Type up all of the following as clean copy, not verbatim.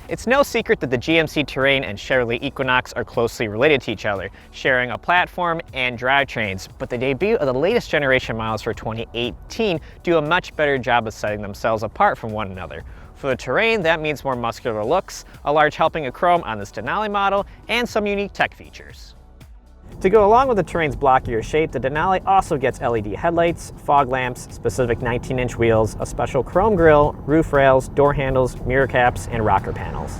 It's no secret that the GMC Terrain and Chevrolet Equinox are closely related to each other, sharing a platform and drivetrains, but the debut of the latest generation models for 2018 do a much better job of setting themselves apart from one another. For the Terrain, that means more muscular looks, a large helping of chrome on this Denali model, and some unique tech features. To go along with the Terrain's blockier shape, the Denali also gets LED headlights, fog lamps, specific 19-inch wheels, a special chrome grille, roof rails, door handles, mirror caps, and rocker panels.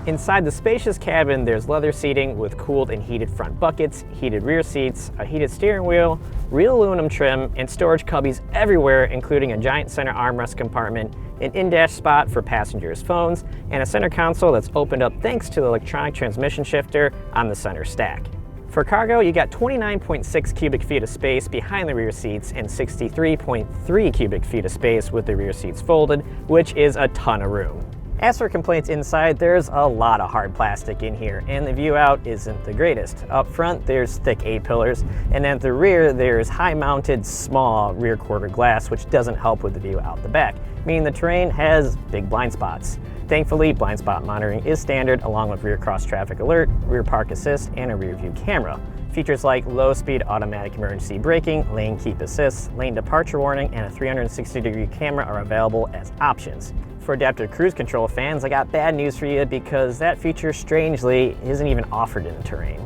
Inside the spacious cabin, there's leather seating with cooled and heated front buckets, heated rear seats, a heated steering wheel, real aluminum trim, and storage cubbies everywhere, including a giant center armrest compartment, an in-dash spot for passengers' phones, and a center console that's opened up thanks to the electronic transmission shifter on the center stack. For cargo, you got 29.6 cubic feet of space behind the rear seats and 63.3 cubic feet of space with the rear seats folded, which is a ton of room. As for complaints inside, there's a lot of hard plastic in here, and the view out isn't the greatest. Up front, there's thick A-pillars, and at the rear, there's high-mounted, small rear quarter glass, which doesn't help with the view out the back, meaning the Terrain has big blind spots. Thankfully, blind spot monitoring is standard, along with rear cross-traffic alert, rear park assist, and a rear view camera. Features like low-speed automatic emergency braking, lane keep assist, lane departure warning, and a 360-degree camera are available as options. For adaptive cruise control fans, I got bad news for you because that feature, strangely, isn't even offered in the Terrain.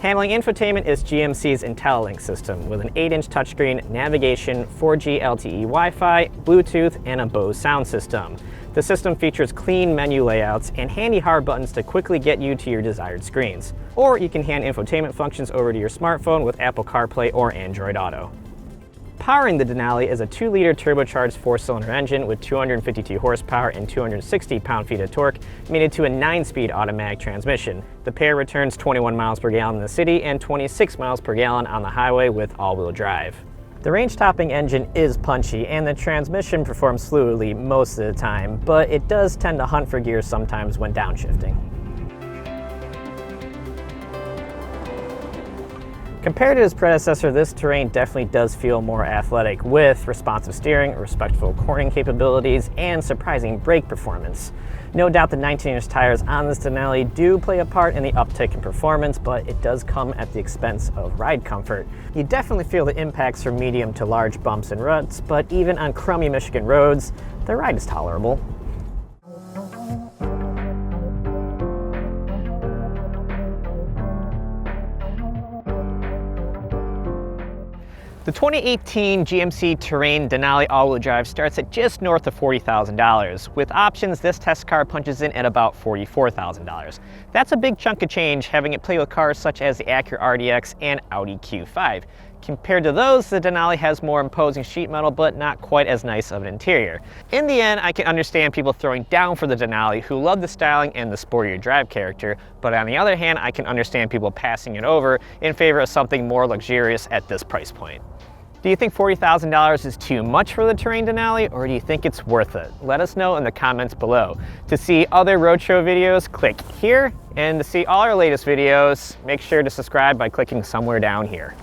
Handling infotainment is GMC's IntelliLink system with an 8-inch touchscreen, navigation, 4G LTE Wi-Fi, Bluetooth, and a Bose sound system. The system features clean menu layouts and handy hard buttons to quickly get you to your desired screens. Or you can hand infotainment functions over to your smartphone with Apple CarPlay or Android Auto. Powering the Denali is a 2-liter turbocharged 4-cylinder engine with 252 horsepower and 260 pound-feet of torque, mated to a 9-speed automatic transmission. The pair returns 21 miles per gallon in the city and 26 miles per gallon on the highway with all-wheel drive. The range-topping engine is punchy, and the transmission performs fluidly most of the time, but it does tend to hunt for gears sometimes when downshifting. Compared to its predecessor, this Terrain definitely does feel more athletic, with responsive steering, respectful cornering capabilities, and surprising brake performance. No doubt the 19-inch tires on this Denali do play a part in the uptick in performance, but it does come at the expense of ride comfort. You definitely feel the impacts from medium to large bumps and ruts, but even on crummy Michigan roads, the ride is tolerable. The 2018 GMC Terrain Denali all-wheel drive starts at just north of $40,000. With options, this test car punches in at about $44,000. That's a big chunk of change, having it play with cars such as the Acura RDX and Audi Q5. Compared to those, the Denali has more imposing sheet metal, but not quite as nice of an interior. In the end, I can understand people throwing down for the Denali who love the styling and the sportier drive character, but on the other hand, I can understand people passing it over in favor of something more luxurious at this price point. Do you think $40,000 is too much for the Terrain Denali, or do you think it's worth it? Let us know in the comments below. To see other roadshow videos, click here, and to see all our latest videos, make sure to subscribe by clicking somewhere down here.